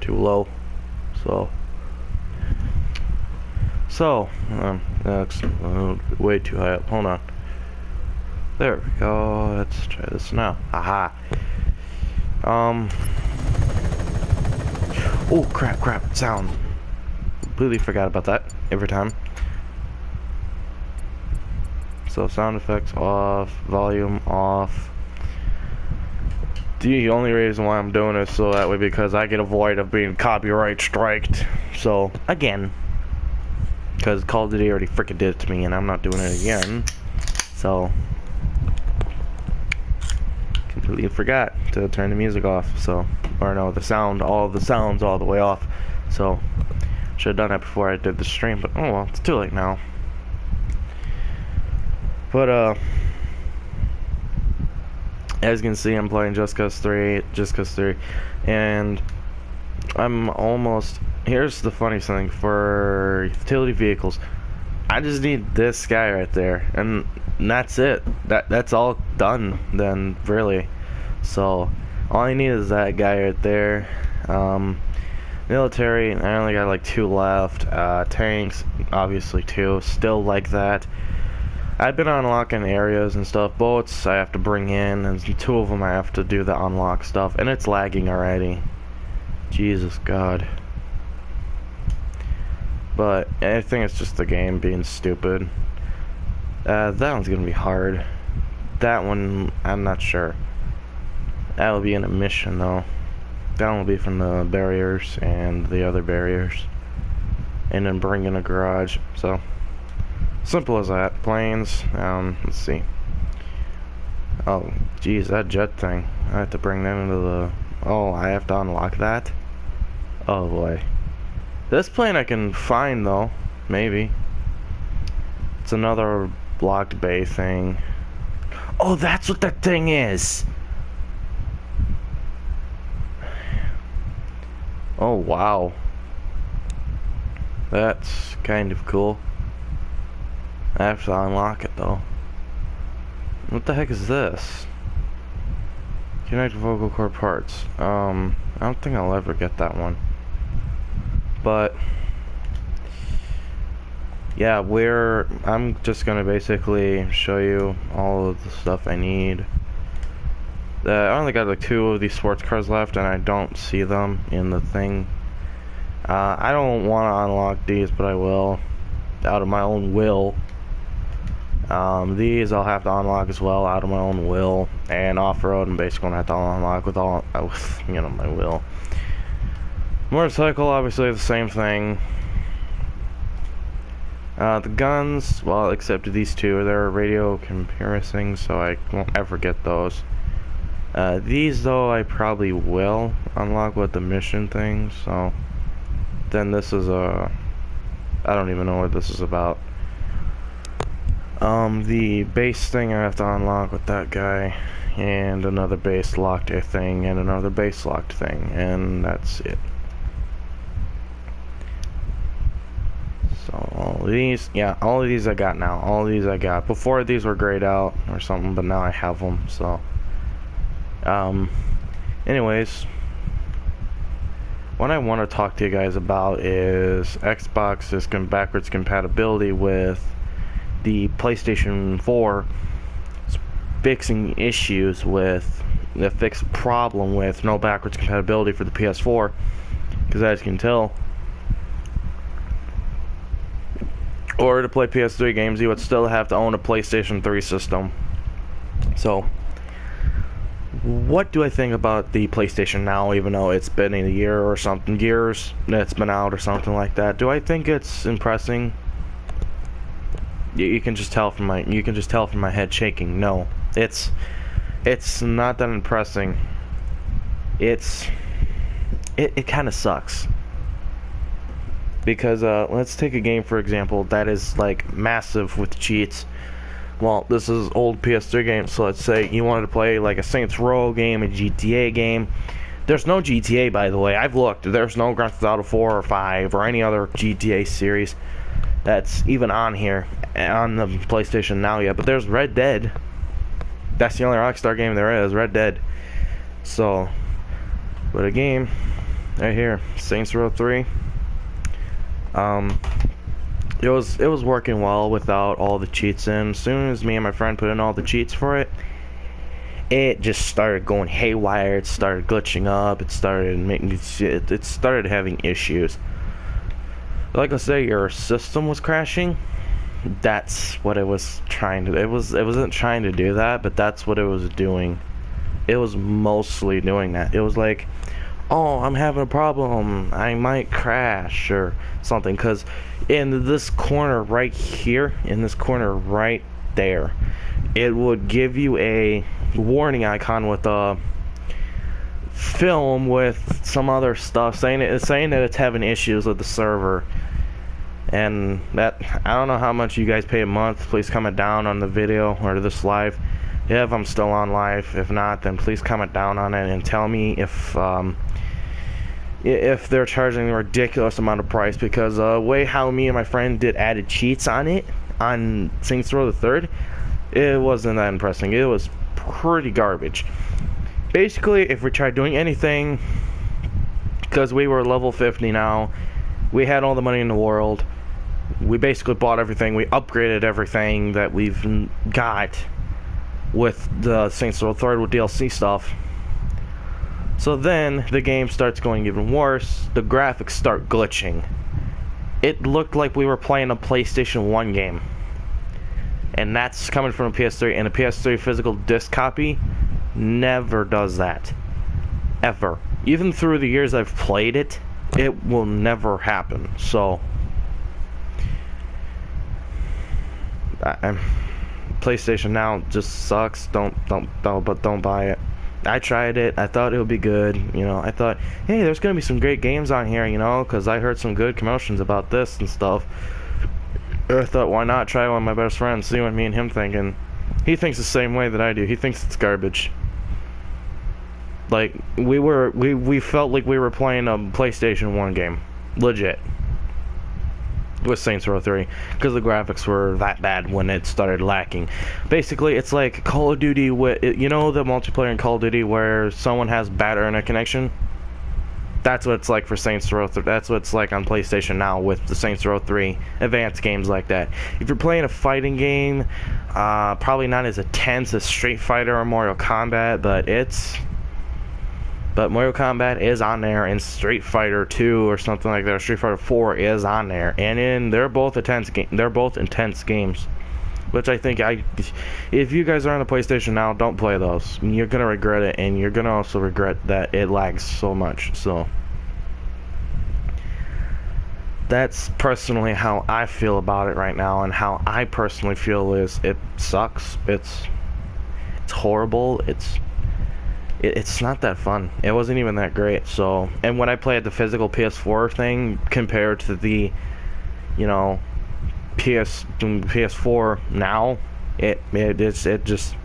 too low. That's way too high up. Hold on. There we go. Let's try this now. Haha. Oh crap! Sound. Completely forgot about that every time. So sound effects off, volume off. The only reason why I'm doing this so that way because I get avoid of being copyright striked. So again, because Call of Duty already freaking did it to me, and I'm not doing it again. So completely forgot to turn the music off. So, or no, the sound, all the sounds all the way off. So should have done that before I did the stream, but oh well, it's too late now. But as you can see, I'm playing Just Cause 3, and I'm almost. Here's the funny thing for utility vehicles. I just need this guy right there, and that's it. That's all done then, really. So all I need is that guy right there. Military, I only got like 2 left. Tanks, obviously 2. Still like that. I've been unlocking areas and stuff. Boats I have to bring in, and 2 of them I have to do the unlock stuff, and it's lagging already. Jesus God. But I think it's just the game being stupid. That one's gonna be hard. That one, I'm not sure. That will be in a mission though. That one will be from the barriers and the other barriers. And then bring in a garage. So simple as that. Planes, let's see. Oh, geez, that jet thing. I have to bring that into the... Oh, I have to unlock that? Oh boy. This plane I can find though, maybe. It's another blocked bay thing. Oh, that's what that thing is! Oh, wow. That's kind of cool. I have to unlock it though. What the heck is this? Connect vocal cord parts. I don't think I'll ever get that one. But yeah, I'm just gonna basically show you all of the stuff I need. I only got like 2 of these sports cars left, and I don't see them in the thing. I don't want to unlock these, but I will, out of my own will. These I'll have to unlock as well, out of my own will. And off-road, I'm basically gonna have to unlock with my will. Motorcycle, obviously the same thing. The guns, well, except these 2, they're radio comparison, so I won't ever get those. These, though, I probably will unlock with the mission thing, so... Then this is I don't even know what this is about. The base thing I have to unlock with that guy, and another base locked thing, and another base locked thing, and that's it. So all of these, yeah, all of these I got now. All of these I got. Before these were grayed out or something, but now I have them. So, anyways, what I want to talk to you guys about is Xbox's backwards compatibility with the PlayStation 4, fixing issues with the fixed problem with no backwards compatibility for the PS4, because as you can tell, in order to play PS3 games, you would still have to own a PlayStation 3 system. So, what do I think about the PlayStation now, even though it's been a year or something, years it's been out or something like that? Do I think it's impressing? You can just tell from my head shaking. No, it's not that impressing. It kind of sucks. Because let's take a game for example that is like massive with cheats. Well, this is old PS3 games, so let's say you wanted to play like a Saints Row game, a GTA game. There's no GTA, by the way. I've looked. There's no Grand Theft Auto 4 or 5 or any other GTA series that's even on here on the PlayStation now yet. But there's Red Dead. That's the only Rockstar game there is, Red Dead. So, but a game Right here, Saints Row 3. Um, it was working well without all the cheats in. As soon as me and my friend put in all the cheats for it, it just started going haywire. It started glitching up. It started making shit. It started having issues. Like I say, your system was crashing. That's what it was trying to. It wasn't trying to do that, but that's what it was doing. It was mostly doing that. It was like, oh, I'm having a problem, I might crash or something, because in this corner right here, in this corner right there, it would give you a warning icon with a film with some other stuff saying that it's having issues with the server. And that, I don't know how much you guys pay a month. Please comment down on the video or this live if I'm still on live. If not, then please comment down on it and tell me if they're charging a ridiculous amount of price, because the way how me and my friend did added cheats on it on Saints Row the 3rd, it wasn't that impressive. It was pretty garbage. Basically, if we tried doing anything, because we were level 50 now, we had all the money in the world, we basically bought everything, we upgraded everything that we've got with the Saints Row 3rd with DLC stuff. So then the game starts going even worse. The graphics start glitching. It looked like we were playing a PlayStation 1 game. And that's coming from a PS3, and a PS3 physical disc copy never does that. Ever. Even through the years I've played it, it will never happen. So PlayStation Now just sucks. Don't buy it. I tried it. I thought it would be good. You know, I thought, hey, there's gonna be some great games on here. You know, because I heard some good commotions about this and stuff. I thought, why not try one of my best friends, see what me and him think, and he thinks the same way that I do. He thinks it's garbage. Like, we felt like we were playing a PlayStation 1 game. Legit. With Saints Row 3. Because the graphics were that bad when it started lacking. Basically, it's like Call of Duty with... You know the multiplayer in Call of Duty where someone has bad internet connection? That's what it's like for Saints Row 3. That's what it's like on PlayStation Now with the Saints Row 3 advanced games like that. If you're playing a fighting game, probably not as intense as Street Fighter or Mortal Kombat, but Mortal Kombat is on there, and Street Fighter 2 or something like that, or Street Fighter 4 is on there, and they're both intense games. Which I think, if you guys are on the PlayStation Now, don't play those. You're gonna regret it, and you're gonna also regret that it lags so much. So that's personally how I feel about it right now, and how I personally feel is it sucks. It's horrible. It's not that fun. It wasn't even that great. So, and when I played the physical PS4 thing compared to the, you know, PS4 now, it just,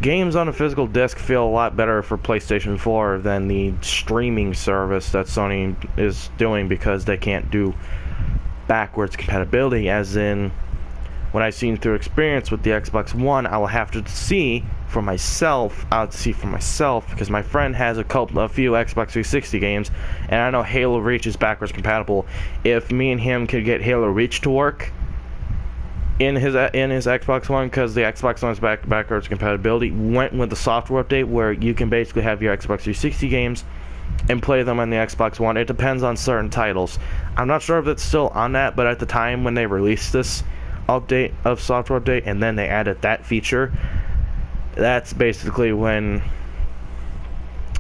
games on a physical disc feel a lot better for PlayStation 4 than the streaming service that Sony is doing, because they can't do backwards compatibility, as in what I've seen through experience with the Xbox One. I will have to see for myself. Because my friend has a few Xbox 360 games, and I know Halo Reach is backwards compatible. If me and him could get Halo Reach to work in his Xbox One, because the Xbox One's backwards compatibility went with the software update where you can basically have your Xbox 360 games and play them on the Xbox One. It depends on certain titles. I'm not sure if it's still on that, but at the time when they released this update of software update, and then they added that feature, that's basically when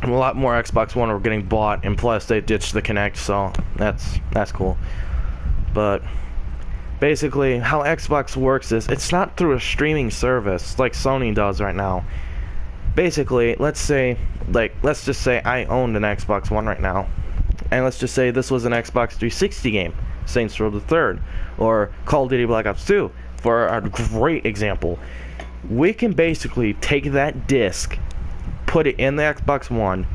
a lot more Xbox One were getting bought, and plus they ditched the Kinect, so that's cool. But basically how Xbox works is, it's not through a streaming service like Sony does right now. Basically, let's just say I owned an Xbox One right now, and let's just say this was an Xbox 360 game, Saints Row the 3rd, or Call of Duty Black Ops 2, for a great example. We can basically take that disc, put it in the Xbox One,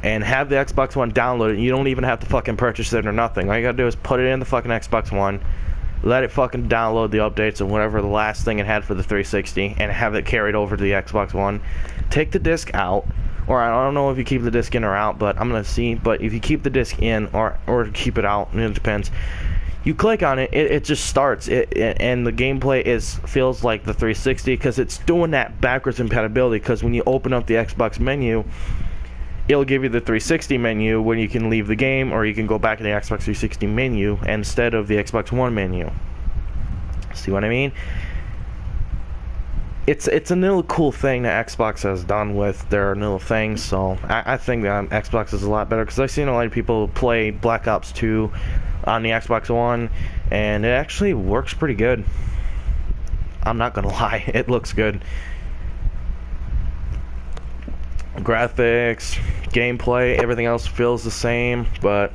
and have the Xbox One download it. You don't even have to fucking purchase it or nothing. All you gotta do is put it in the fucking Xbox One, let it fucking download the updates and whatever the last thing it had for the 360, and have it carried over to the Xbox One. Take the disc out, or I don't know if you keep the disc in or out, but I'm gonna see. But if you keep the disc in or keep it out, it depends. You click on it, it just starts. And the gameplay feels like the 360 because it's doing that backwards compatibility. Because when you open up the Xbox menu, it'll give you the 360 menu when you can leave the game, or you can go back to the Xbox 360 menu instead of the Xbox One menu. See what I mean? It's a little cool thing that Xbox has done with their little things. So I think that Xbox is a lot better because I've seen a lot of people play Black Ops 2 on the Xbox One, and it actually works pretty good. I'm not gonna lie, it looks good. Graphics, gameplay, everything else feels the same, but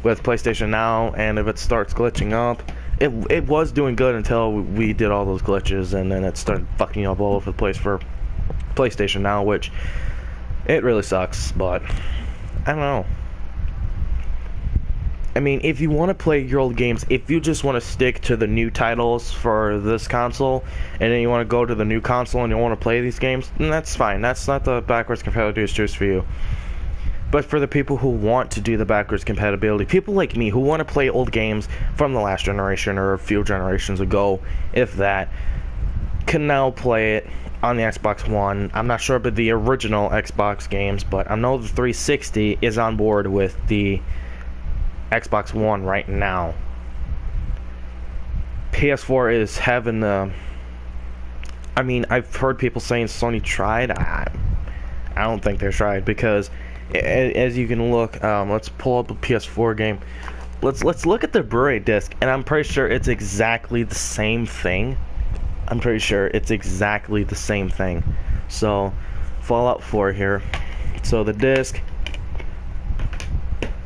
with PlayStation Now, and if it starts glitching up, it was doing good until we did all those glitches, and then it started fucking up all over the place for PlayStation Now, which it really sucks. But I don't know. I mean, if you want to play your old games, if you just want to stick to the new titles for this console, and then you want to go to the new console and you want to play these games, then that's fine. That's not the backwards compatibility choice for you. But for the people who want to do the backwards compatibility, people like me who want to play old games from the last generation or a few generations ago, if that, can now play it on the Xbox One. I'm not sure about the original Xbox games, but I know the 360 is on board with the Xbox One right now. PS4 is having the... I mean, I've heard people saying Sony tried. I don't think they tried, because as you can look, let's pull up a PS4 game. Let's look at the Blu-ray disc, and I'm pretty sure it's exactly the same thing. I'm pretty sure it's exactly the same thing. So, Fallout 4 here. So the disc.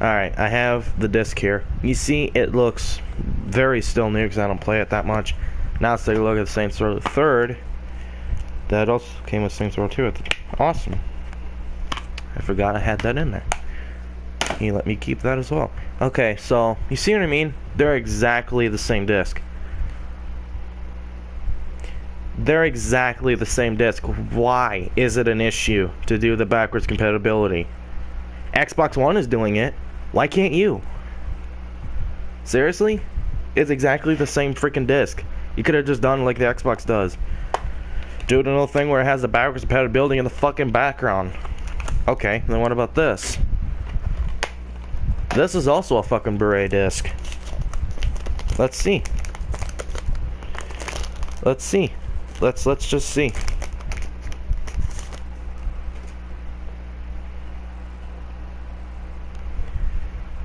Alright, I have the disc here. You see, it looks very still new because I don't play it that much. Now let's take a look at the Saints Row 3rd. That also came with Saints Row 2. Awesome. I forgot I had that in there. Can you let me keep that as well? Okay, so, you see what I mean? They're exactly the same disc. They're exactly the same disc. Why is it an issue to do the backwards compatibility? Xbox One is doing it. Why can't you? Seriously? It's exactly the same freaking disc. You could have just done like the Xbox does. Do another thing where it has the backwards compatibility in the fucking background. Okay, then what about this? This is also a fucking Blu-ray disc. Let's see. Let's see. Let's just see.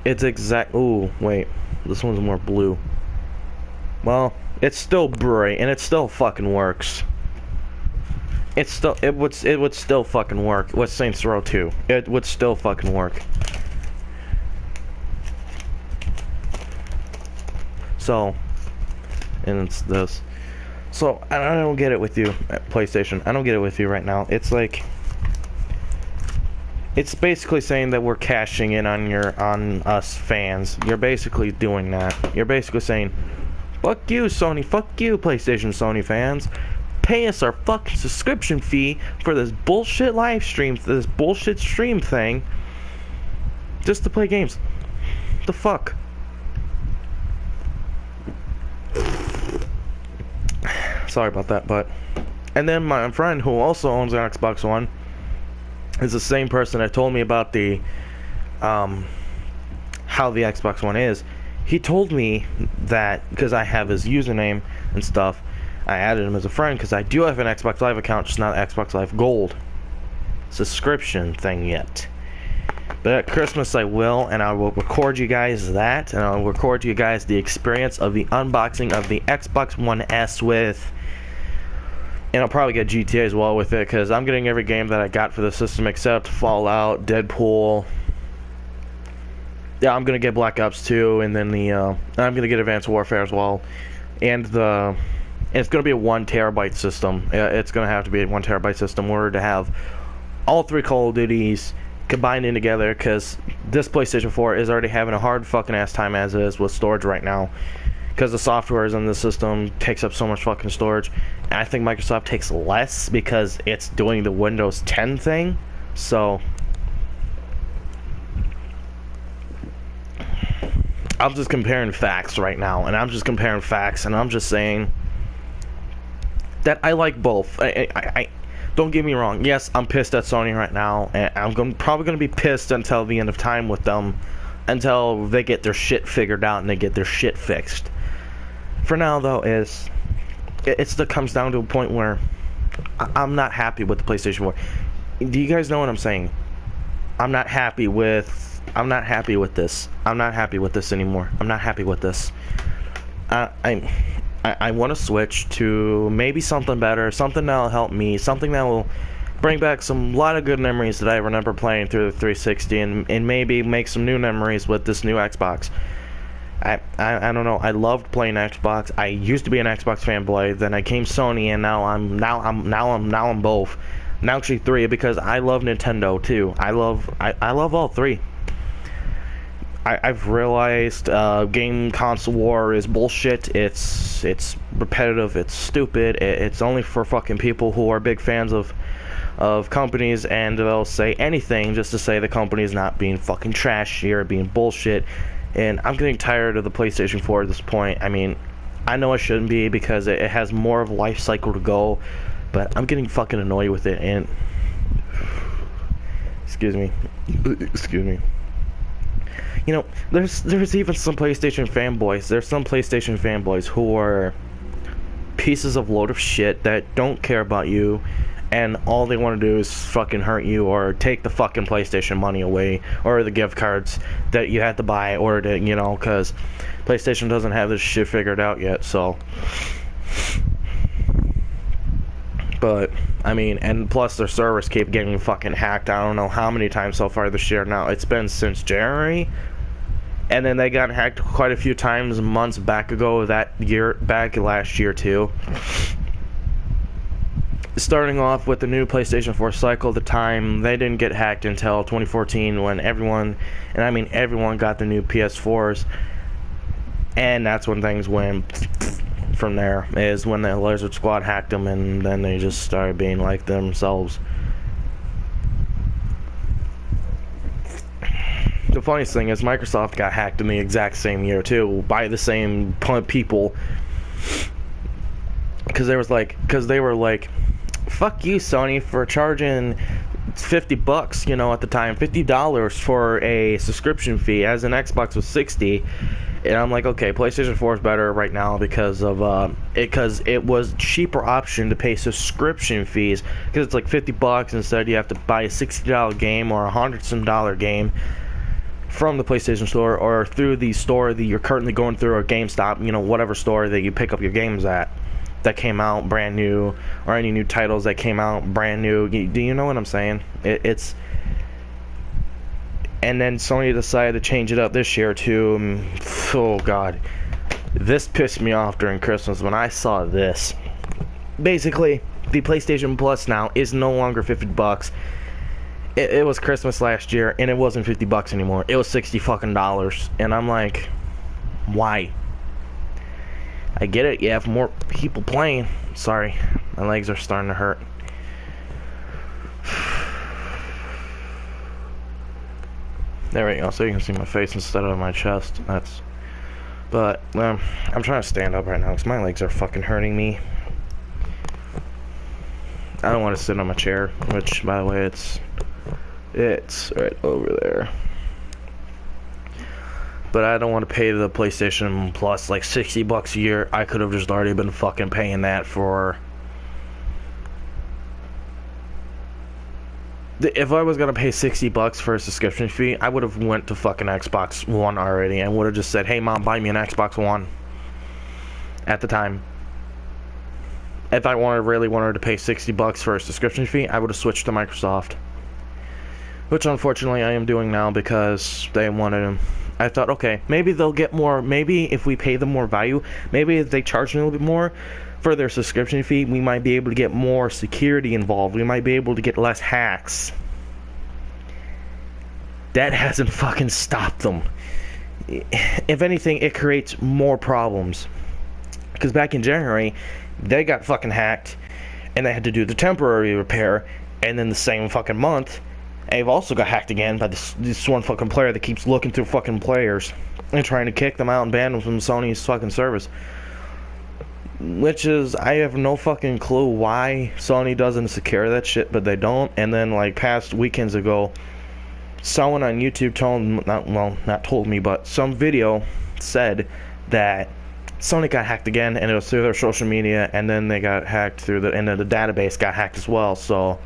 It's exact. Ooh, wait. This one's more blue. Well, it's still Blu-ray, and it still fucking works. It would still fucking work with Saints Row 2. It would still fucking work. So, and it's this. So I don't get it with you at PlayStation. I don't get it with you right now. It's like, it's basically saying that we're cashing in on us fans. You're basically doing that. You're basically saying, fuck you, Sony. Fuck you, PlayStation Sony fans. Pay us our fucking subscription fee for this bullshit live stream, for this bullshit stream thing, just to play games. The fuck? Sorry about that, but... And then my friend, who also owns an Xbox One, is the same person that told me about the... how the Xbox One is. He told me that, because I have his username and stuff, I added him as a friend because I do have an Xbox Live account, just not Xbox Live Gold subscription thing yet. But at Christmas I will, and I will record you guys that, and I'll record you guys the experience of the unboxing of the Xbox One S with, and I'll probably get GTA as well with it, because I'm getting every game that I got for the system except Fallout, Deadpool. Yeah, I'm gonna get Black Ops 2, and then I'm gonna get Advanced Warfare as well, and it's going to be a 1 terabyte system. It's going to have to be a 1 terabyte system in order to have all 3 Call of Duties combined in together, because this PlayStation 4 is already having a hard fucking ass time as it is with storage right now, because the software is in the system takes up so much fucking storage. And I think Microsoft takes less because it's doing the Windows 10 thing, So I'm just comparing facts right now, and I'm just comparing facts, and I'm just saying that I like both. I don't get me wrong. Yes, I'm pissed at Sony right now, and probably going to be pissed until the end of time with them, until they get their shit figured out and they get their shit fixed. For now, though, it comes down to a point where I'm not happy with the PlayStation 4. Do you guys know what I'm saying? I'm not happy with this. I'm not happy with this anymore. I'm not happy with this. I want to switch to maybe something better, something that'll help me, something that will bring back some lot of good memories that I remember playing through the 360, and maybe make some new memories with this new Xbox. I don't know. I loved playing Xbox. I used to be an Xbox fanboy. Then I came Sony, and now I'm both. Now actually three, because I love Nintendo too. I love all three. I've realized game console war is bullshit. It's repetitive. It's stupid. It's only for fucking people who are big fans of companies, and they'll say anything just to say the company's not being fucking trashy or being bullshit. And I'm getting tired of the PlayStation 4 at this point. I mean, I know I shouldn't be, because it has more of a life cycle to go, but I'm getting fucking annoyed with it. And excuse me. You know, there's even some PlayStation fanboys. There's some PlayStation fanboys who are pieces of load of shit that don't care about you, and all they want to do is fucking hurt you or take the fucking PlayStation money away, or the gift cards that you had to buy, or to, you know, because PlayStation doesn't have this shit figured out yet. So, but I mean, and plus their servers keep getting fucking hacked. I don't know how many times so far this year now. It's been since January, and then they got hacked quite a few times months back ago, back last year too. Starting off with the new PlayStation 4 cycle, the time they didn't get hacked until 2014, when everyone, and I mean everyone, got the new PS4s, and that's when things went from there. Is when the Lizard Squad hacked them, and then they just started being like themselves. The funniest thing is Microsoft got hacked in the exact same year too, by the same people, because they were like, fuck you, Sony, for charging $50, you know, at the time, $50 for a subscription fee, as an Xbox was $60. And I'm like, okay, PlayStation 4 is better right now because it was a cheaper option to pay subscription fees, because it's like $50. Instead, you have to buy a $60 game or $100-some game from the PlayStation Store, or through the store that you're currently going through, or GameStop, you know, whatever store that you pick up your games at that came out brand new, or any new titles that came out brand new. Do you know what I'm saying? It's and then Sony decided to change it up this year too. Oh god, this pissed me off during Christmas when I saw this. Basically, the PlayStation Plus now is no longer $50. It was Christmas last year, and it wasn't $50 anymore. It was $60 fucking dollars, and I'm like, why? I get it, you have more people playing. Sorry, my legs are starting to hurt. There we go, so you can see my face instead of my chest. But I'm trying to stand up right now because my legs are fucking hurting me. I don't want to sit on my chair, which, by the way, it's right over there. But I don't want to pay the PlayStation Plus like $60 a year. I could have just already been fucking paying that for... If I was gonna pay $60 for a subscription fee, I would have went to fucking Xbox One already, and would have just said, hey mom, buy me an Xbox One. At the time. If I really wanted to pay $60 for a subscription fee, I would have switched to Microsoft. Which unfortunately I am doing now, because they wanted them. I thought, okay, maybe they'll get more, maybe if we pay them more value, maybe if they charge me a little bit more for their subscription fee, we might be able to get more security involved. We might be able to get less hacks. That hasn't fucking stopped them. If anything, it creates more problems. Because back in January, they got fucking hacked, and they had to do the temporary repair, and then the same fucking month, I've also got hacked again by this one fucking player that keeps looking through fucking players and trying to kick them out and ban them from Sony's fucking service. Which is, I have no fucking clue why Sony doesn't secure that shit, but they don't. And then, like, past weekends ago, someone on YouTube not told me, but some video said that Sony got hacked again, and it was through their social media, and then they got hacked through and then the database got hacked as well. So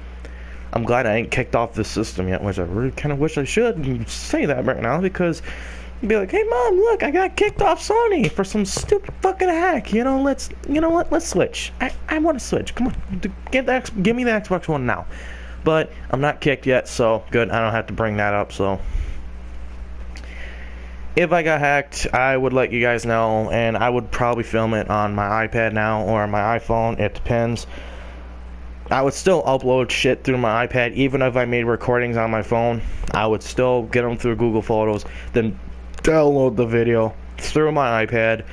I'm glad I ain't kicked off the system yet, which I really kind of wish I should say that right now, because you'd be like, hey mom, look, I got kicked off Sony for some stupid fucking hack. You know what? Let's switch. I want to switch. Come on, give me the Xbox One now. But I'm not kicked yet, so good. I don't have to bring that up. So if I got hacked, I would let you guys know, and I would probably film it on my iPad now or my iPhone. It depends. I would still upload shit through my iPad, even if I made recordings on my phone. I would still get them through Google Photos, then download the video through my iPad,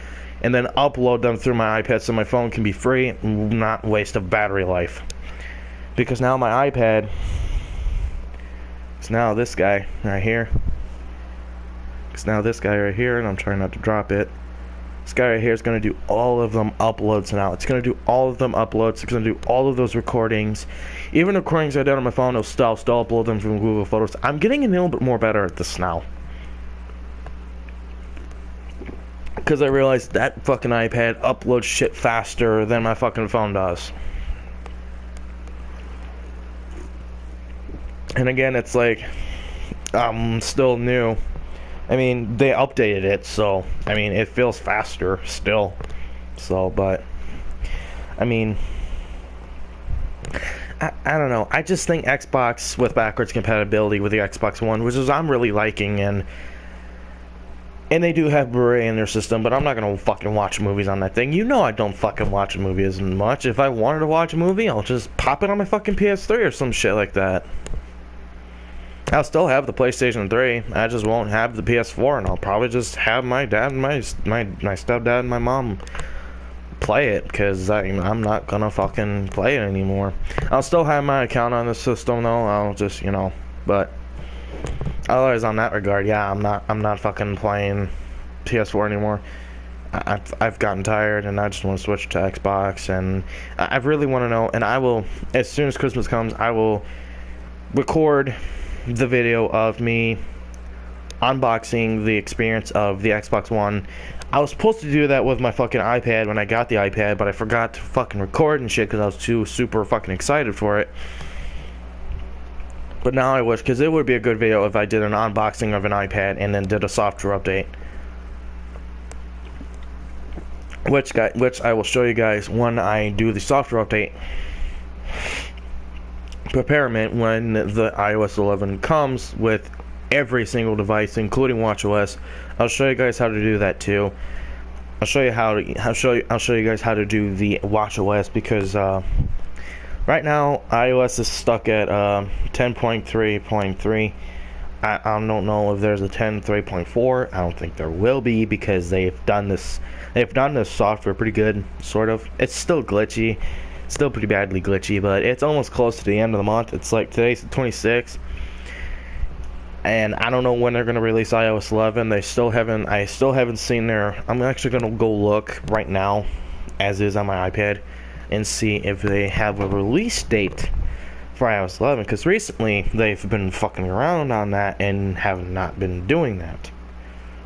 and then upload them through my iPad so my phone can be free and not waste of battery life. Because now my iPad is now this guy right here. It's now this guy right here, and I'm trying not to drop it. This guy right here is going to do all of them uploads now. It's going to do all of them uploads. It's going to do all of those recordings. Even recordings I did on my phone, I'll still upload them from Google Photos. I'm getting a little bit more better at this now. Because I realized that fucking iPad uploads shit faster than my fucking phone does. And again, it's like, I'm still new. I mean, they updated it, so, I mean, it feels faster still. So, but, I mean, I don't know. I just think Xbox with backwards compatibility with the Xbox One, which is I'm really liking, and they do have Blu-ray in their system, but I'm not gonna fucking watch movies on that thing. You know I don't fucking watch movies as much. If I wanted to watch a movie, I'll just pop it on my fucking PS3 or some shit like that. I'll still have the PlayStation 3. I just won't have the PS4, and I'll probably just have my dad and my stepdad and my mom play it, because I'm not gonna fucking play it anymore. I'll still have my account on the system though. I'll just, but otherwise on that regard, yeah, I'm not fucking playing PS4 anymore. I've gotten tired, and I just want to switch to Xbox, and I really want to know, and I will, as soon as Christmas comes, I will record the video of me unboxing the experience of the Xbox One. I was supposed to do that with my fucking iPad when I got the iPad, but I forgot to fucking record and shit because I was too super fucking excited for it. But now I wish, because it would be a good video if I did an unboxing of an iPad and then did a software update. Which I will show you guys when I do the software update. Preparement when the iOS 11 comes with every single device, including watchOS. I'll show you guys how to do that too. I'll show you guys how to do the watchOS, because right now iOS is stuck at 10.3.3. I don't know if there's a 10.3.4. I don't think there will be, because they've done this software pretty good, sort of. It's still glitchy. Still pretty badly glitchy, but it's almost close to the end of the month. It's like today's the 26th, and I don't know when they're gonna release iOS 11. I still haven't seen their. I'm actually gonna go look right now, as is on my iPad, and see if they have a release date for iOS 11. Because recently they've been fucking around on that and have not been doing that.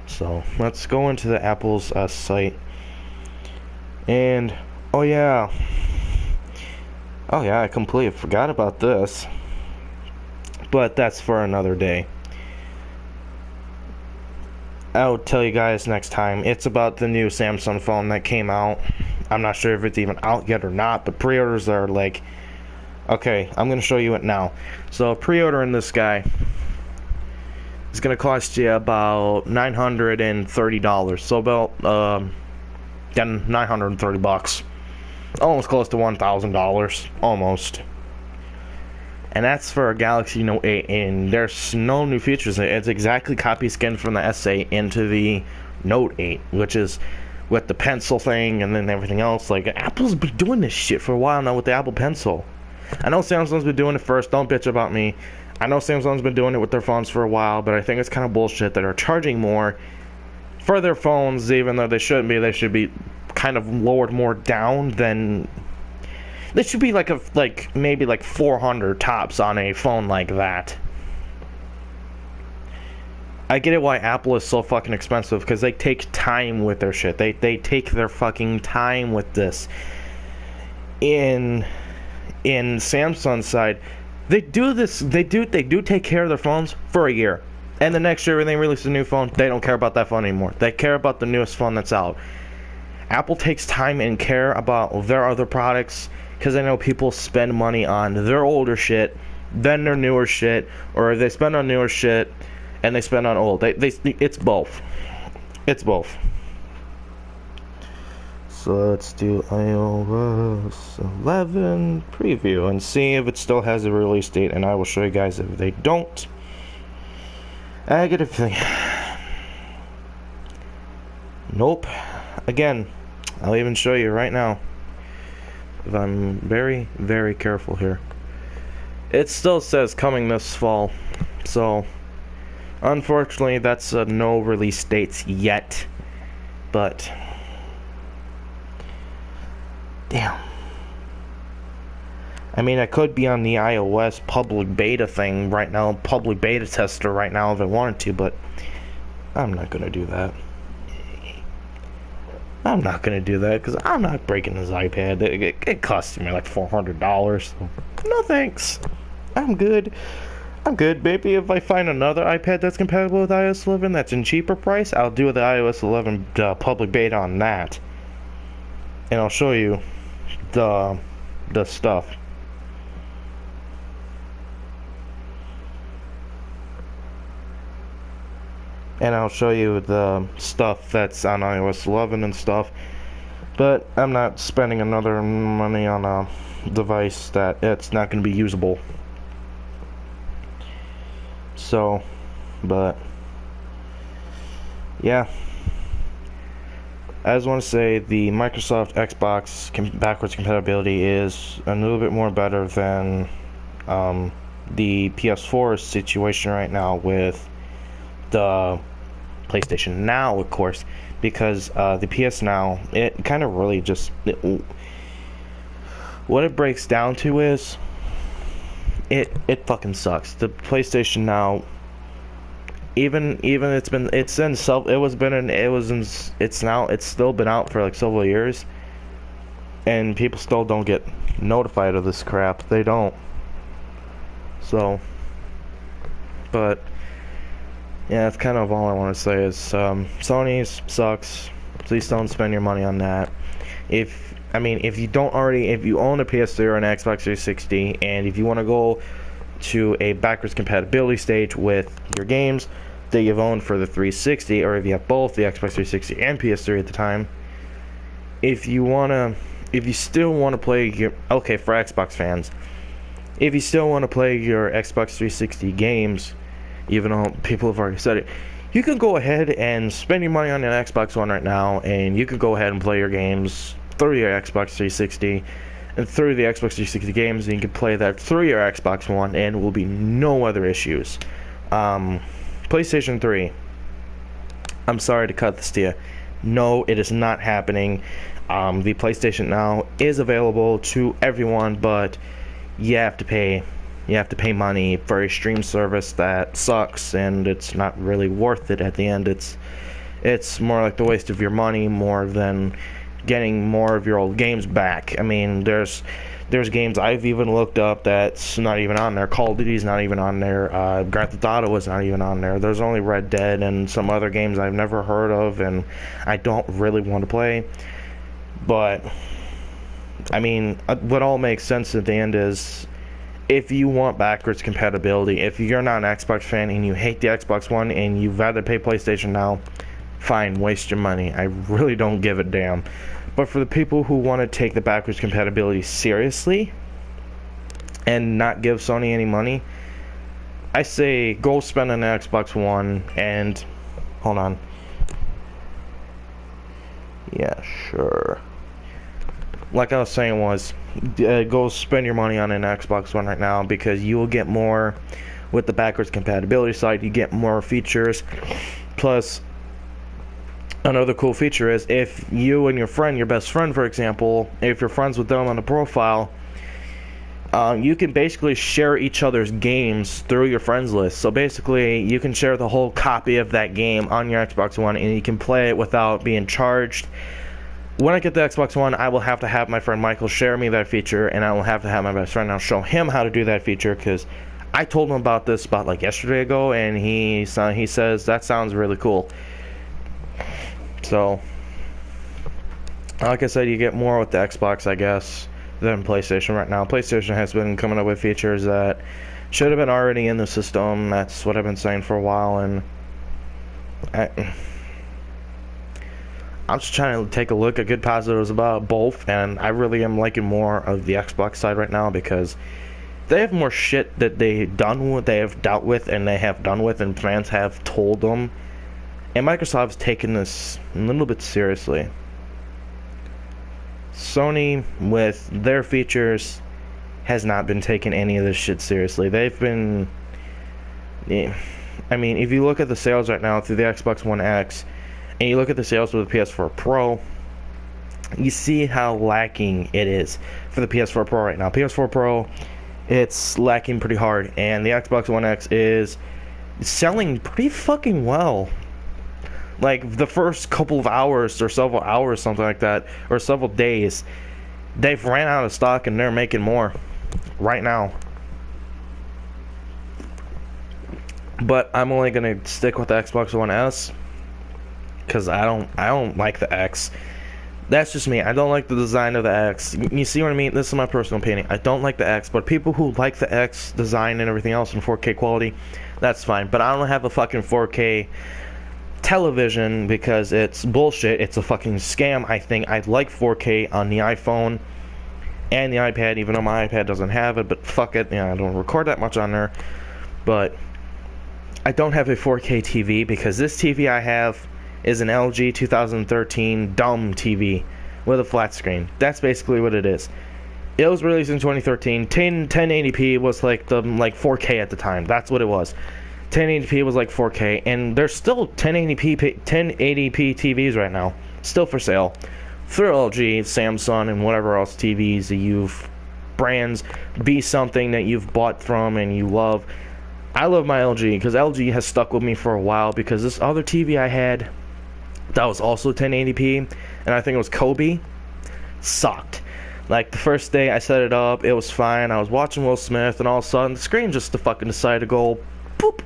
So let's go into the Apple's site, and oh yeah, I completely forgot about this. But that's for another day. I'll tell you guys next time. It's about the new Samsung phone that came out. I'm not sure if it's even out yet or not, but pre-orders are like... Okay, I'm going to show you it now. So pre-ordering this guy is going to cost you about $930. So about $930. Almost close to $1,000. Almost. And that's for a Galaxy Note 8, and there's no new features. It's exactly copy skin from the S8 into the Note 8, which is with the pencil thing and then everything else. Like, Apple's been doing this shit for a while now with the Apple Pencil. I know Samsung's been doing it first. Don't bitch about me. I know Samsung's been doing it with their phones for a while, but I think it's kind of bullshit that are charging more for their phones, even though they shouldn't be. They should be kind of lowered more down than. They should be like maybe like 400 tops on a phone like that. I get it why Apple is so fucking expensive, because they take time with their shit. They take their fucking time with this. In Samsung's side, they do take care of their phones for a year. And the next year when they release a new phone, they don't care about that phone anymore. They care about the newest phone that's out. Apple takes time and care about their other products because they know people spend money on their older shit, then their newer shit, or they spend on newer shit and they spend on old. It's both. It's both. So let's do iOS 11 preview and see if it still has a release date, and I will show you guys if they don't. I get a feeling. Nope. Again, I'll even show you right now. If I'm very, very careful here. It still says coming this fall. So, unfortunately, that's no release dates yet. But, damn. I mean, I could be on the iOS public beta thing right now, public beta tester right now if I wanted to, but I'm not going to do that. I'm not going to do that because I'm not breaking this iPad. It cost me like $400. So no thanks. I'm good. I'm good. Maybe if I find another iPad that's compatible with iOS 11 that's in cheaper price, I'll do the iOS 11 public beta on that. And I'll show you the stuff. And I'll show you the stuff that's on iOS 11 and stuff. But I'm not spending another money on a device that it's not going to be usable. So, but yeah. I just want to say the Microsoft Xbox backwards compatibility is a little bit more better than the PS4 situation right now with the PlayStation Now, of course, because the PS Now, it kind of really just what it breaks down to is it fucking sucks. The PlayStation Now, it's still been out for like several years, and people still don't get notified of this crap. They don't. So, but yeah, that's kind of all I want to say is Sony's sucks. Please don't spend your money on that. If you own a PS3 or an Xbox 360, and if you want to go to a backwards compatibility stage with your games that you've owned for the 360, or if you have both the Xbox 360 and PS3 at the time, if you still want to play for Xbox fans, if you still want to play your Xbox 360 games, even though people have already said it, you can go ahead and spend your money on an Xbox One right now, and you can go ahead and play your games through your Xbox 360 and through the Xbox 360 games, and you can play that through your Xbox One, and there will be no other issues. PlayStation 3, I'm sorry to cut this to you. No, it is not happening. The PlayStation Now is available to everyone, but you have to pay. You have to pay money for a stream service that sucks, and it's not really worth it at the end. It's more like the waste of your money more than getting more of your old games back. I mean, there's games I've even looked up that's not even on there. Call of Duty's not even on there. Grand Theft Auto is not even on there. There's only Red Dead and some other games I've never heard of, and I don't really want to play. But I mean, what all makes sense at the end is, if you want backwards compatibility, if you're not an Xbox fan and you hate the Xbox One and you'd rather pay PlayStation Now, fine, waste your money. I really don't give a damn. But for the people who want to take the backwards compatibility seriously and not give Sony any money, I say go spend on an Xbox One and... hold on. Yeah, sure. Like I was saying go spend your money on an Xbox One right now, because you will get more with the backwards compatibility side, you get more features. Plus, another cool feature is if you and your friend, your best friend for example, if you're friends with them on the profile, you can basically share each other's games through your friends list. So basically, you can share the whole copy of that game on your Xbox One, and you can play it without being charged. When I get the Xbox One, I will have to have my friend Michael share me that feature, and I will have to have my best friend now show him how to do that feature, because I told him about this about like yesterday ago, and he says that sounds really cool. So, like I said, you get more with the Xbox, I guess, than PlayStation right now. PlayStation has been coming up with features that should have been already in the system. That's what I've been saying for a while, and I'm just trying to take a look at good positives about both, and I really am liking more of the Xbox side right now because they have more shit that they have dealt with, and they have done with, and fans have told them. And Microsoft's taken this a little bit seriously. Sony, with their features, has not been taking any of this shit seriously. They've been... I mean, if you look at the sales right now through the Xbox One X, and you look at the sales for the PS4 Pro, you see how lacking it is for the PS4 Pro right now. PS4 Pro, it's lacking pretty hard, and the Xbox One X is selling pretty fucking well. Like, the first couple of hours, or several hours, something like that, or several days, they've ran out of stock, and they're making more right now. But I'm only gonna stick with the Xbox One S, because I don't like the X. That's just me. I don't like the design of the X. You see what I mean? This is my personal opinion. I don't like the X, but people who like the X design and everything else in 4K quality, that's fine. But I don't have a fucking 4K television because it's bullshit. It's a fucking scam. I think I'd like 4K on the iPhone and the iPad, even though my iPad doesn't have it, but fuck it. I don't record that much on there. But I don't have a 4K TV because this TV I have is an LG 2013 dumb TV with a flat screen. That's basically what it is. It was released in 2013. 1080p was like 4K at the time. That's what it was. 1080p was like 4K, and there's still 1080p TVs right now, still for sale, through LG, Samsung, and whatever else TVs that brands, be something that you've bought from and you love. I love my LG because LG has stuck with me for a while, because this other TV I had that was also 1080p, and I think it was Kobe, sucked. Like, the first day I set it up, it was fine. I was watching Will Smith, and all of a sudden the screen just fucking decided to go boop.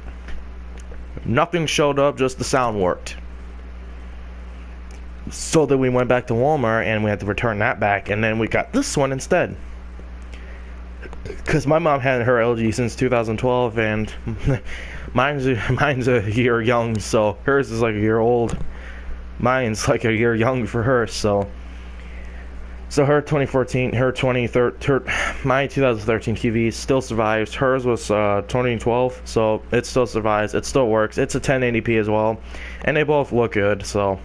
Nothing showed up, just the sound worked. So then we went back to Walmart, and we had to return that back, and then we got this one instead. Because my mom had her LG since 2012, and mine's a year young, so hers is like a year old. Mine's like a year young for her, so her 2014, my 2013 TV still survives. Hers was 2012, so it still survives. It still works. It's a 1080p as well, and they both look good. So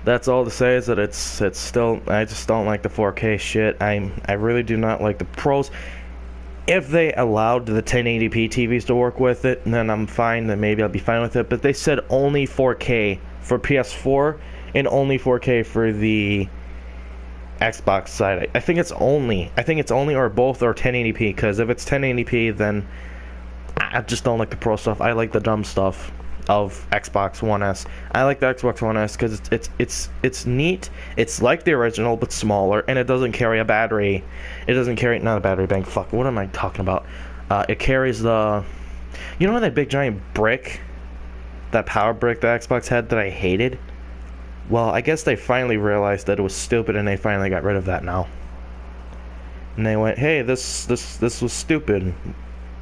that's all to say, is that it's still. I just don't like the 4K shit. I really do not like the pros. If they allowed the 1080p TVs to work with it, then I'm fine. Then maybe I'll be fine with it. But they said only 4K for PS4 and only 4K for the Xbox side. I think it's only or both or 1080p. Because if it's 1080p, then I just don't like the pro stuff. I like the dumb stuff of Xbox One S. I like the Xbox One S because it's neat. It's like the original but smaller, and it doesn't carry a battery. It doesn't carry, not a battery bank. Fuck, what am I talking about? It carries the, you know that big giant brick, that power brick that Xbox had that I hated? Well, I guess they finally realized that it was stupid, and they finally got rid of that now. And they went, hey, this was stupid.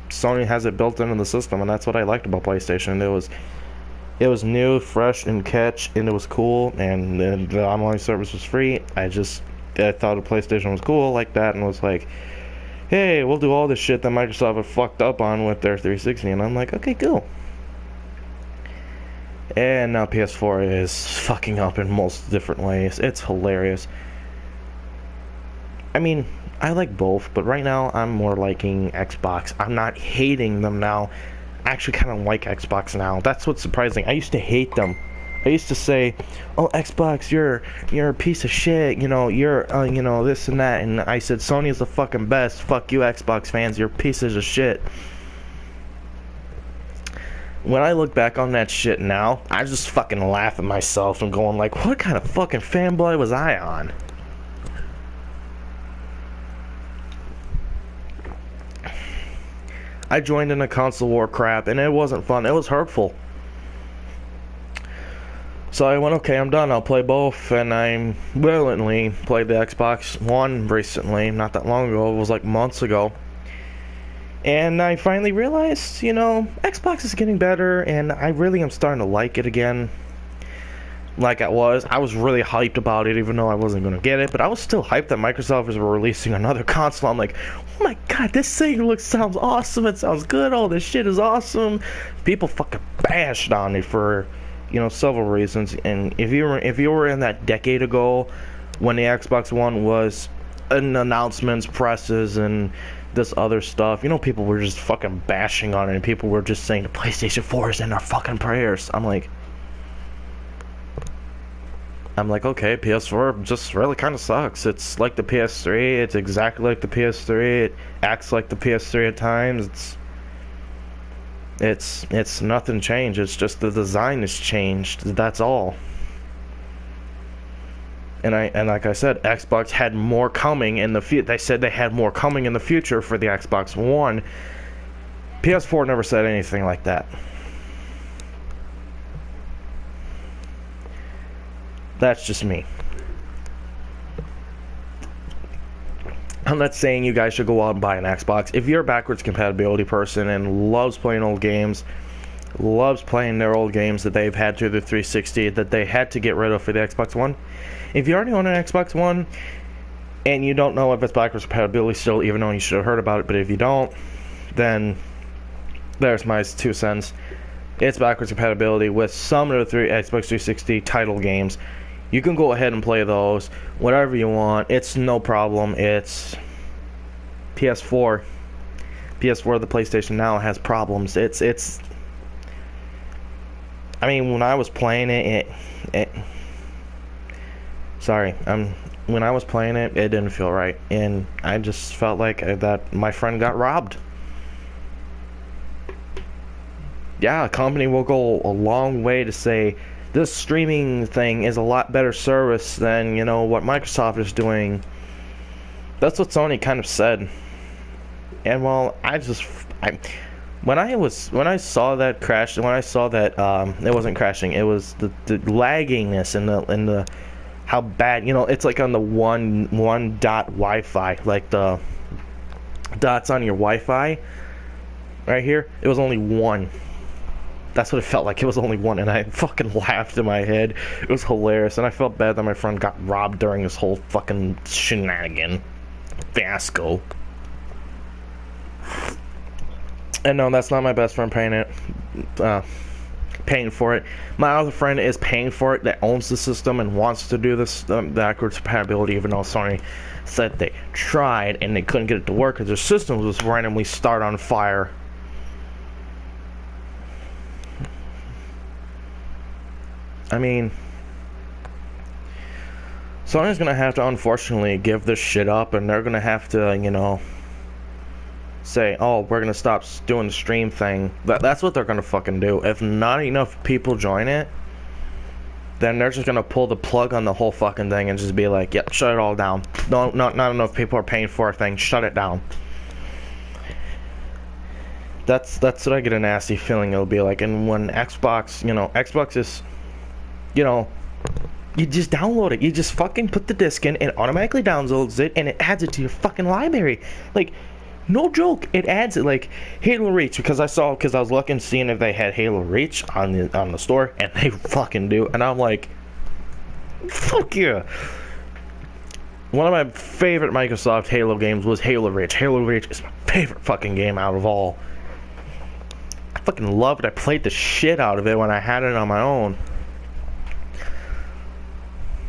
Sony has it built into the system, and that's what I liked about PlayStation. It was new, fresh, and catch, and it was cool, and the online service was free. I thought a PlayStation was cool like that, and was like, hey, we'll do all this shit that Microsoft have fucked up on with their 360, and I'm like, okay, cool. And now PS4 is fucking up in most different ways. It's hilarious. I mean, I like both, but right now I'm more liking Xbox. I'm not hating them now. I actually kind of like Xbox now. That's what's surprising. I used to hate them. I used to say, "Oh, Xbox, you're a piece of shit. You know, you're you know, this and that." And I said, "Sony's the fucking best. Fuck you, Xbox fans. You're pieces of shit." When I look back on that shit now, I just fucking laugh at myself and going like, "What kind of fucking fanboy was I on?" I joined in a console war crap, and it wasn't fun. It was hurtful. So I went, okay, I'm done. I'll play both, and I willingly played the Xbox One recently, not that long ago. It was like months ago. And I finally realized, you know, Xbox is getting better, and I really am starting to like it again. Like I was. I was really hyped about it, even though I wasn't going to get it. But I was still hyped that Microsoft was releasing another console. I'm like, oh my god, this thing sounds awesome. It sounds good. All this shit is awesome. People fucking bashed on it for, you know, several reasons. And if you were in that decade ago, when the Xbox One was in announcements, presses, and this other stuff, you know, people were just fucking bashing on it, and people were just saying the PlayStation 4 is in our fucking prayers. I'm like, okay, PS4 just really kind of sucks. It's like the PS3. It's exactly like the PS3. It acts like the PS3 at times. It's nothing changed. It's just the design has changed. That's all. And like I said, Xbox had more coming in the future. They said they had more coming in the future for the Xbox One. PS4 never said anything like that. That's just me. I'm not saying you guys should go out and buy an Xbox. If you're a backwards compatibility person and loves playing old games, loves playing their old games that they've had through the 360 that they had to get rid of for the Xbox One, if you already own an Xbox One and you don't know if it's backwards compatibility still, even though you should have heard about it, but if you don't, then there's my 2 cents. It's backwards compatibility with some of the Xbox 360 title games. You can go ahead and play those, whatever you want. It's no problem. It's PS4. PS4, the PlayStation Now has problems. It's. I mean, when I was playing when I was playing it, it didn't feel right, and I just felt like that my friend got robbed. Yeah, a company will go a long way to say this streaming thing is a lot better service than, you know, what Microsoft is doing. That's what Sony kind of said. And well, when I saw that crash, when I saw that it wasn't crashing, it was the lagginess and the how bad, you know, it's like on the one dot Wi-Fi, like the dots on your Wi-Fi right here. It was only one. That's what it felt like. It was only one, and I fucking laughed in my head. It was hilarious, and I felt bad that my friend got robbed during this whole fucking shenanigan fiasco. And no, that's not my best friend paying for it. My other friend is paying for it, that owns the system and wants to do this backwards compatibility, even though Sony said they tried and they couldn't get it to work because their system was randomly start on fire. I mean, Sony's gonna have to unfortunately give this shit up, and they're gonna have to, you know, say, oh, we're gonna stop doing the stream thing. That's what they're gonna fucking do. If not enough people join it, then they're just gonna pull the plug on the whole fucking thing and just be like, yep, shut it all down. No, not enough people are paying for a thing. Shut it down. That's what I get a nasty feeling it'll be like. And when Xbox, you know, Xbox is, you know, you just download it. You just fucking put the disc in, it automatically downloads it, and it adds it to your fucking library. Like, no joke, it adds it. Like Halo Reach, because I was looking, seeing if they had Halo Reach on the store, and they fucking do. And I'm like, fuck yeah. One of my favorite Microsoft Halo games was Halo Reach. Halo Reach is my favorite fucking game out of all. I fucking loved it. I played the shit out of it when I had it on my own.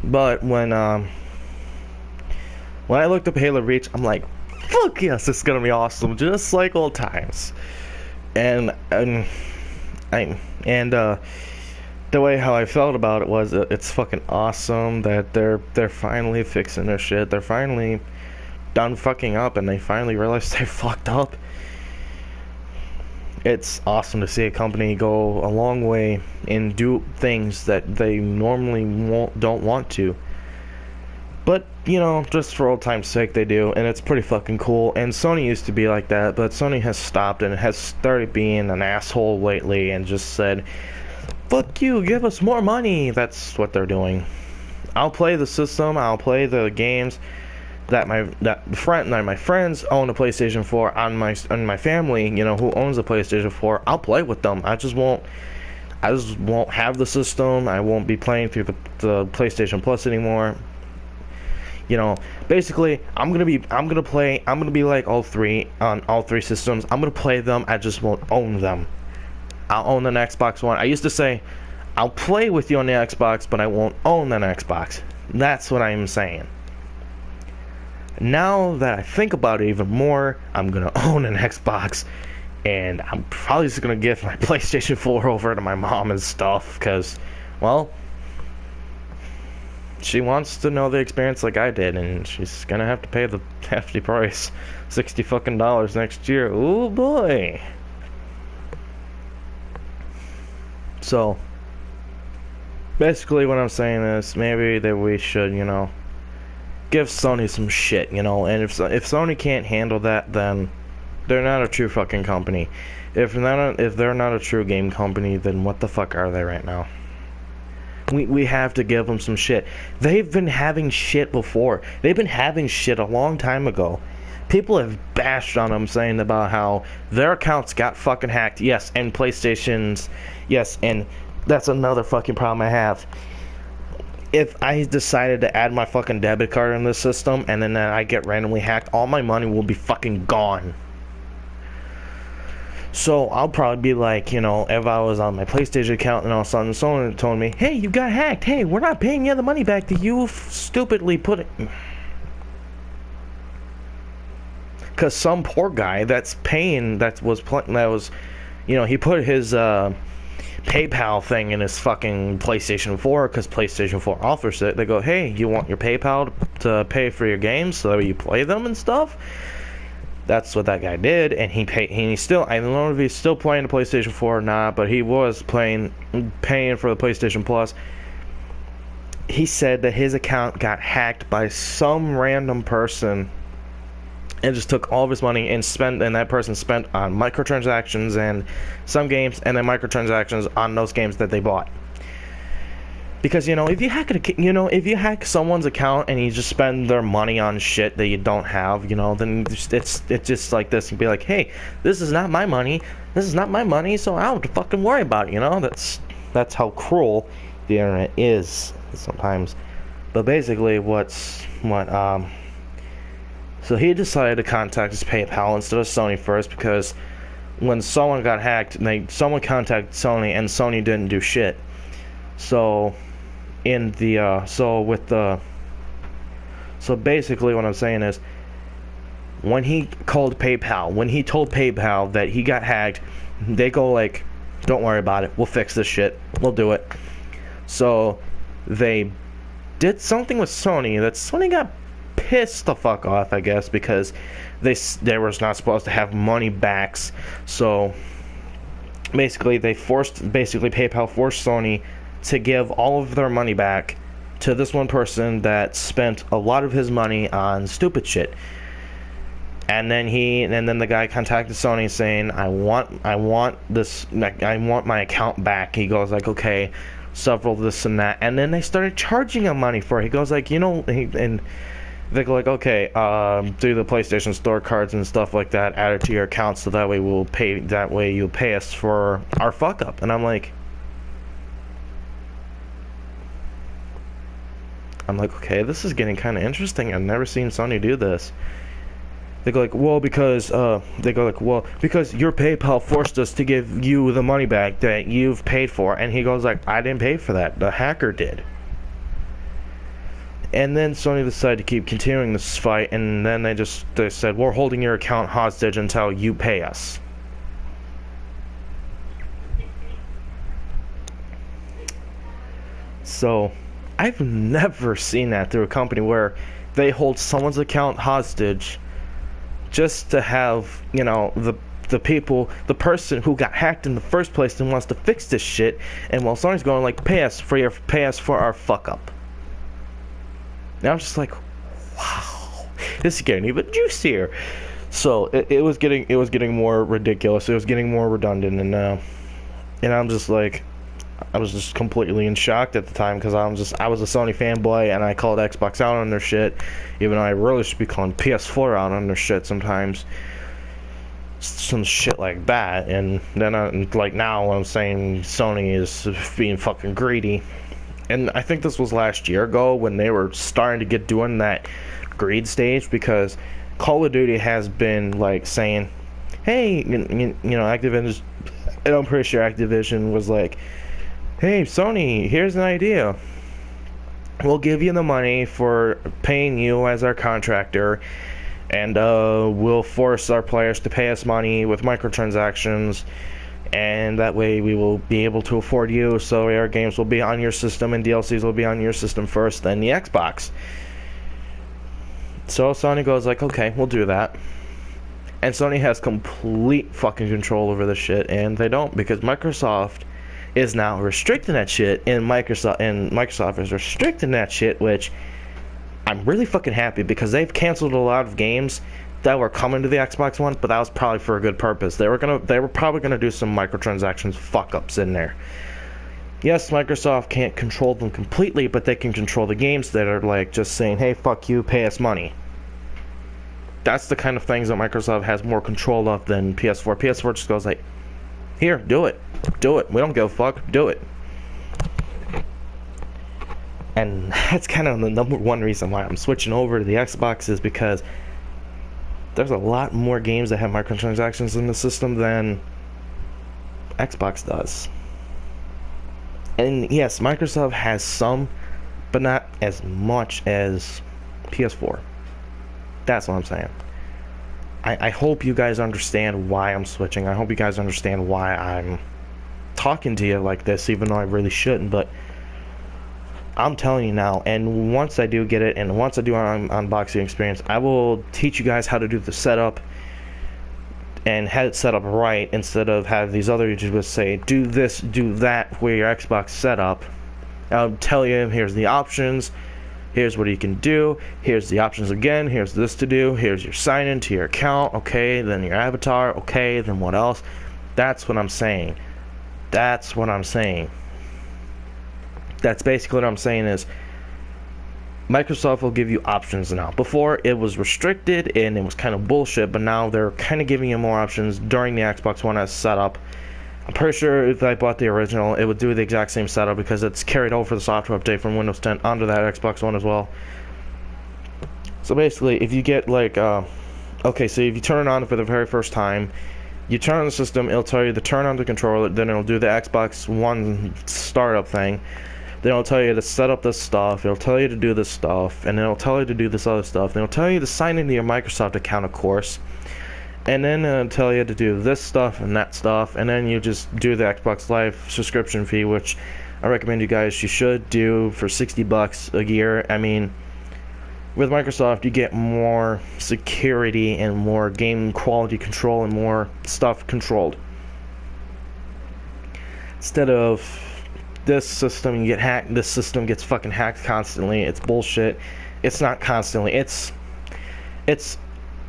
But when When I looked up Halo Reach, I'm like, fuck yes, it's gonna be awesome, just like old times. And the way how I felt about it was it's fucking awesome that they're finally fixing their shit. They're finally done fucking up, and they finally realized they fucked up. It's awesome to see a company go a long way and do things that they normally don't want to. But, you know, just for old time's sake they do, and it's pretty fucking cool. And Sony used to be like that, but Sony has stopped and has started being an asshole lately and just said, fuck you, give us more money. That's what they're doing. I'll play the system, I'll play the games that my friends own a PlayStation 4 on my family, you know, who owns a PlayStation 4. I'll play with them. I just won't have the system. I won't be playing through the PlayStation Plus anymore. You know, basically, I'm gonna be like all three on all three systems. I'm gonna play them. I just won't own them. I'll own an Xbox One. I used to say, I'll play with you on the Xbox, but I won't own an Xbox. That's what I'm saying. Now that I think about it even more, I'm gonna own an Xbox, and I'm probably just gonna give my PlayStation 4 over to my mom and stuff, because, well, she wants to know the experience like I did, and she's gonna have to pay the hefty price, $60 fucking next year. Oh boy. So, basically what I'm saying is, maybe that we should, you know, give Sony some shit, you know, and if Sony can't handle that, then they're not a true fucking company. If they're not a true game company, then what the fuck are they right now? We have to give them some shit. They've been having shit before. They've been having shit a long time ago. People have bashed on them, saying about how their accounts got fucking hacked. Yes, and PlayStation's, yes, and that's another fucking problem I have. If I decided to add my fucking debit card in this system and then I get randomly hacked, all my money will be fucking gone. So I'll probably be like, you know, if I was on my PlayStation account and all of a sudden someone told me, hey, you got hacked, hey, we're not paying you the money back that you stupidly put it. Because some poor guy that's paying, you know, he put his PayPal thing in his fucking PlayStation 4 because PlayStation 4 offers it. They go, hey, you want your PayPal to pay for your games so you play them and stuff? That's what that guy did, and he still, I don't know if he's still playing the PlayStation 4 or not, but he was paying for the PlayStation Plus. He said that his account got hacked by some random person and just took all of his money and that person spent on microtransactions and some games, and then microtransactions on those games that they bought. Because, you know, if you hack someone's account and you just spend their money on shit that you don't have, you know, then it's just like this, and be like, hey, this is not my money, so I don't have to fucking worry about it, you know. That's how cruel the internet is sometimes. But basically, so he decided to contact his PayPal instead of Sony first, because when someone got hacked, someone contacted Sony and Sony didn't do shit. So basically what I'm saying is, when he told PayPal that he got hacked, they go like, don't worry about it, we'll fix this shit, we'll do it. So they did something with Sony that Sony got pissed the fuck off, I guess, because they were not supposed to have money backs. So basically PayPal forced Sony to give all of their money back to this one person that spent a lot of his money on stupid shit. And then the guy contacted Sony saying, I want my account back. He goes like, okay, several this and that, and then they started charging him money for it. He goes like, you know, and they go like, okay, do the PlayStation Store cards and stuff like that, add it to your account, so that way you'll pay us for our fuck up. And I'm like, okay, this is getting kind of interesting. I've never seen Sony do this. They go like, well, because your PayPal forced us to give you the money back that you've paid for. And he goes like, I didn't pay for that. The hacker did. And then Sony decided to keep continuing this fight, and then they said, we're holding your account hostage until you pay us. So, I've never seen that through a company where they hold someone's account hostage just to have, you know, the person who got hacked in the first place and wants to fix this shit, and while Sony's going like, pay us for our fuck up. And I'm just like, wow, this is getting even juicier. So it was getting more ridiculous. It was getting more redundant, and I'm just like, I was just completely in shock at the time, because I was a Sony fanboy, and I called Xbox out on their shit, even though I really should be calling PS4 out on their shit sometimes. Some shit like that. And then like now I'm saying Sony is being fucking greedy. And I think this was last year ago when they were starting to get doing that greed stage, because Call of Duty has been like saying, hey, you know, Activision, and I'm pretty sure Activision was like, hey, Sony, here's an idea. We'll give you the money for paying you as our contractor, and we'll force our players to pay us money with microtransactions, and that way we will be able to afford you, so our games will be on your system and DLCs will be on your system first, then the Xbox. So Sony goes like, okay, we'll do that. And Sony has complete fucking control over this shit, and they don't, because Microsoft is now restricting that shit, and Microsoft is restricting that shit, which I'm really fucking happy, because they've canceled a lot of games that were coming to the Xbox One, but that was probably for a good purpose. They were probably gonna do some microtransactions fuck ups in there. Yes, Microsoft can't control them completely, but they can control the games that are like just saying, hey, fuck you, pay us money. That's the kind of things that Microsoft has more control of than PS4. PS4 just goes like, here, do it. Do it. We don't give a fuck. Do it. And that's kind of the number one reason why I'm switching over to the Xbox, is because there's a lot more games that have microtransactions in the system than Xbox does. And yes, Microsoft has some, but not as much as PS4. That's what I'm saying. I hope you guys understand why I'm switching. I hope you guys understand why I'm talking to you like this, even though I really shouldn't, but I'm telling you now, and once I do get it, and once I do an unboxing experience, I will teach you guys how to do the setup and have it set up right, instead of have these other YouTubers say, do this, do that, where your Xbox setup. I'll tell you, here's the options, here's what you can do, here's the options again, here's this to do, here's your sign in to your account, okay, then your avatar, okay, then what else? That's what I'm saying. That's what I'm saying. That's basically what I'm saying, is Microsoft will give you options now. Before, it was restricted and it was kind of bullshit, but now they're kind of giving you more options during the Xbox One as setup. I'm pretty sure if I bought the original, it would do the exact same setup, because it's carried over the software update from Windows 10 onto that Xbox One as well. So basically, if you get like, okay, so if you turn it on for the very first time, you turn on the system, it'll tell you to turn on the controller, then it'll do the Xbox One startup thing. Then it'll tell you to set up this stuff, it'll tell you to do this stuff, and then it'll tell you to do this other stuff, then it'll tell you to sign into your Microsoft account, of course, and then it'll tell you to do this stuff and that stuff, and then you just do the Xbox Live subscription fee, which I recommend you guys, you should do for $60 a year. I mean, with Microsoft, you get more security and more game quality control and more stuff controlled. Instead of this system, you get hacked, this system gets fucking hacked constantly. It's bullshit. It's not constantly. It's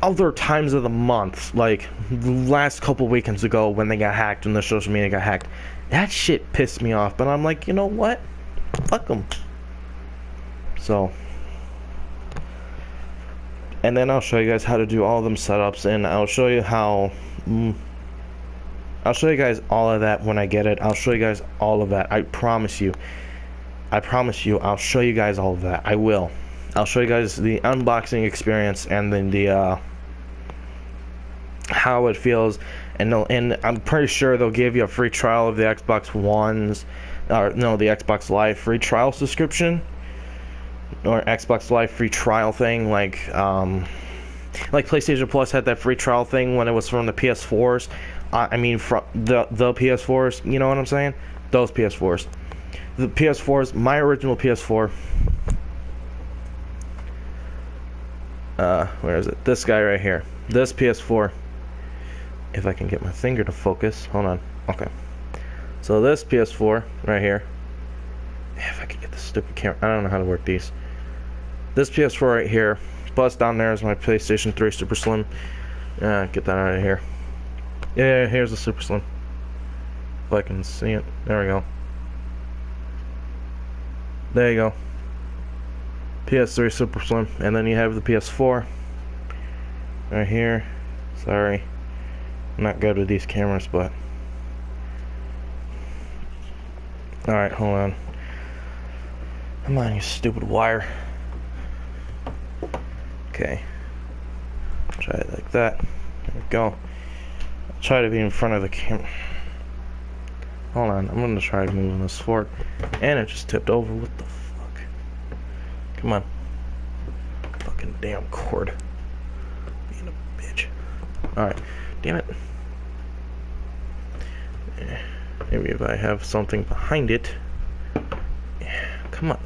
other times of the month, like the last couple weekends ago when they got hacked and the social media got hacked. That shit pissed me off, but I'm like, you know what? Fuck them. So, and then I'll show you guys how to do all of them setups, and I'll show you how I'll show you guys all of that when I get it. I'll show you guys all of that. I promise you. I promise you, I'll show you guys all of that. I will. I'll show you guys the unboxing experience, and then the how it feels, and I'm pretty sure they'll give you a free trial of the Xbox One's, or no, the Xbox Live free trial subscription. or Xbox Live free trial thing, like PlayStation Plus had that free trial thing when it was from the PS4s. I mean, from the PS4s. You know what I'm saying? Those PS4s. The PS4s. My original PS4. Where is it? This guy right here. This PS4. If I can get my finger to focus. Hold on. Okay. So this PS4 right here. If I can get the stupid camera. I don't know how to work these. This PS4 right here. Plus down there is my PlayStation 3 Super Slim. Get that out of here. Yeah, here's the Super Slim. If I can see it. There we go. There you go. PS3 Super Slim. And then you have the PS4. Right here. Sorry. I'm not good with these cameras, but... Alright, hold on. Come on, you stupid wire. Okay. Try it like that. There we go. I'll try to be in front of the camera. Hold on, I'm gonna try moving this forward. And it just tipped over. What the fuck? Come on. Fucking damn cord. Being a bitch. Alright. Damn it. Maybe if I have something behind it. Come on.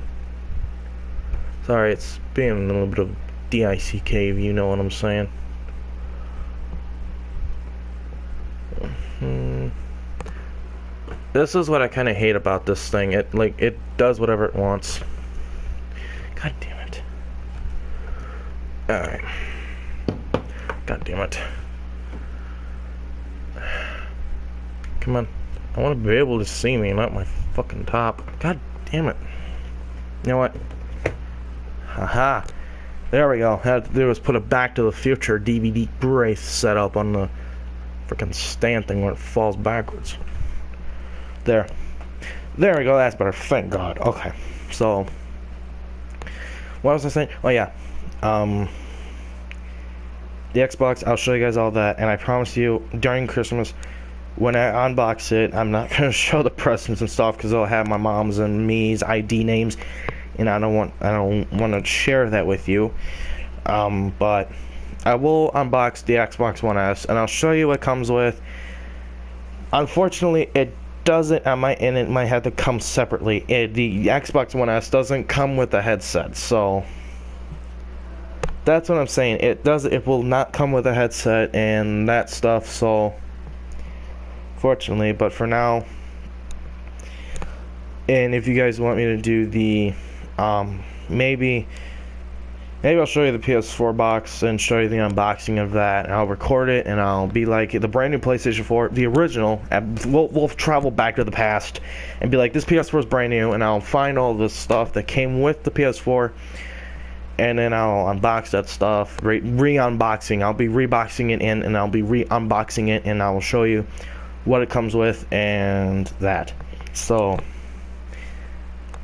Sorry, it's being a little bit of DIC cave, you know what I'm saying. This is what I kind of hate about this thing. It does whatever it wants. God damn it. Alright. God damn it. Come on. I want to be able to see me, not my fucking top. God damn it. You know what? Haha. There we go. Had to do was put a Back to the Future DVD brace set up on the freaking stand thing where it falls backwards. There. There we go. That's better. Thank God. Okay. So, what was I saying? Oh, yeah. The Xbox, I'll show you guys all that. And I promise you, during Christmas, when I unbox it, I'm not going to show the presents and stuff because it'll have my mom's and me's ID names. And I don't want to share that with you. But I will unbox the Xbox One S, and I'll show you what it comes with. Unfortunately, it doesn't. It might have to come separately. The Xbox One S doesn't come with a headset, so that's what I'm saying. It will not come with a headset and that stuff. So, fortunately, but for now, and if you guys want me to do the maybe I'll show you the PS4 box and show you the unboxing of that, and I'll record it, and I'll be like the brand new PlayStation 4, the original, and we'll travel back to the past and be like, this PS4 is brand new, and I'll find all the stuff that came with the PS4, and then I'll unbox that stuff, re-unboxing. I'll be reboxing it in, and I'll be re-unboxing it, and I will show you what it comes with and that. So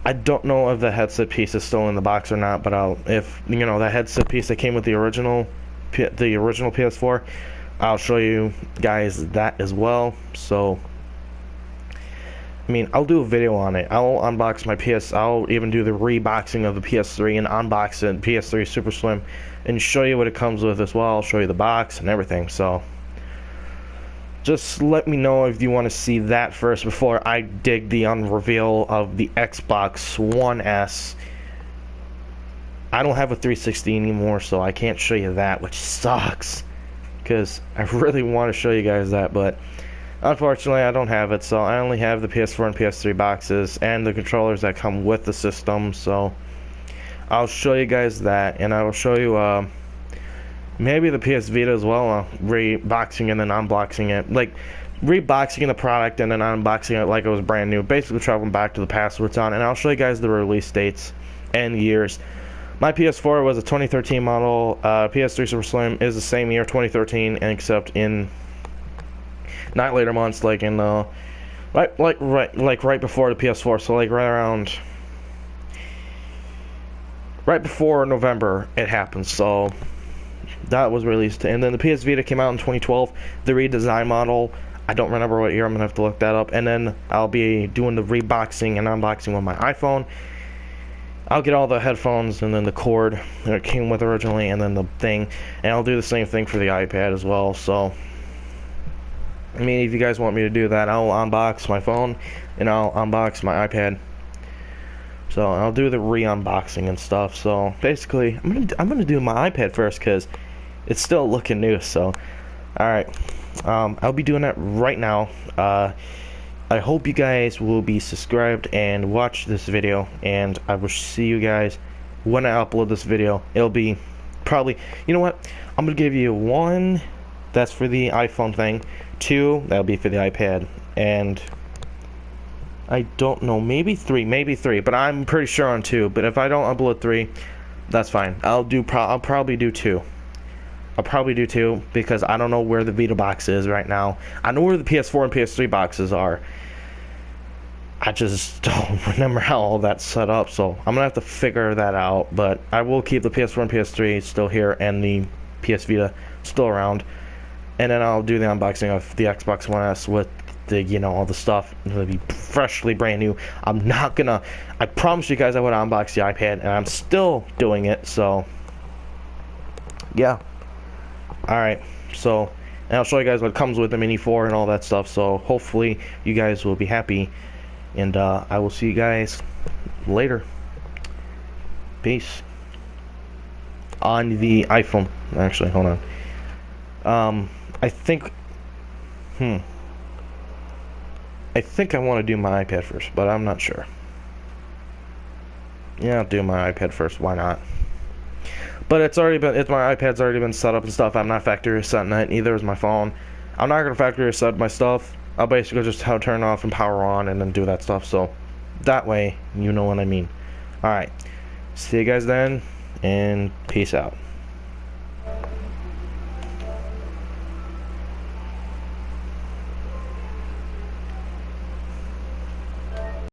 I don't know if the headset piece is still in the box or not, but if you know the headset piece that came with the original PS4, I'll show you guys that as well. So, I mean, I'll do a video on it. I'll unbox my I'll even do the reboxing of the PS3 and unbox the PS3 Super Slim and show you what it comes with as well. I'll show you the box and everything. So, just let me know if you want to see that first before I dig the unreveal of the Xbox One S. I don't have a 360 anymore, so I can't show you that, which sucks. Because I really want to show you guys that, but unfortunately I don't have it, so I only have the PS4 and PS3 boxes and the controllers that come with the system, so I'll show you guys that, and I will show you maybe the PS Vita as well, reboxing and then unboxing it. Like, reboxing the product and then unboxing it like it was brand new. Basically traveling back to the past where it's on. And I'll show you guys the release dates and years. My PS4 was a 2013 model. PS3 Super Slim is the same year, 2013, and except in not later months, like in right before the PS4. So like right before November it happened. So that was released, and then the PS Vita came out in 2012, the redesigned model. I don't remember what year. I'm gonna have to look that up, and then I'll be doing the reboxing and unboxing with my iPhone. I'll get all the headphones and then the cord that it came with originally, and then the thing, and I'll do the same thing for the iPad as well. So, I mean, if you guys want me to do that, I'll unbox my phone and I'll unbox my iPad. So I'll do the re-unboxing and stuff. So basically, I'm gonna do my iPad first because it's still looking new. So, all right, I'll be doing that right now. I hope you guys will be subscribed and watch this video, and I will see you guys when I upload this video. It'll be probably, you know what? I'm gonna give you 1. That's for the iPhone thing. 2. That'll be for the iPad, and I don't know, maybe 3, but I'm pretty sure on 2. But if I don't upload 3, that's fine. I'll probably do 2. I'll probably do 2 because I don't know where the Vita box is right now. I know where the PS4 and PS3 boxes are. I just don't remember how all that's set up, so I'm gonna have to figure that out. But I will keep the PS4 and PS3 still here, and the PS Vita still around. And then I'll do the unboxing of the Xbox One S with the, you know, all the stuff. It'll be freshly brand new. I promised you guys I would unbox the iPad, and I'm still doing it, so yeah. Alright, so, and I'll show you guys what comes with the Mini 4 and all that stuff, so hopefully you guys will be happy, and I will see you guys later. Peace. On the iPhone. Actually, hold on. I think I want to do my iPad first, but I'm not sure. Yeah, I'll do my iPad first. Why not? But my iPad's already been set up and stuff. I'm not factory resetting it. Neither is my phone. I'm not gonna factory reset my stuff. I'll basically just turn off and power on and then do that stuff. So that way, you know what I mean. All right. See you guys then, and peace out.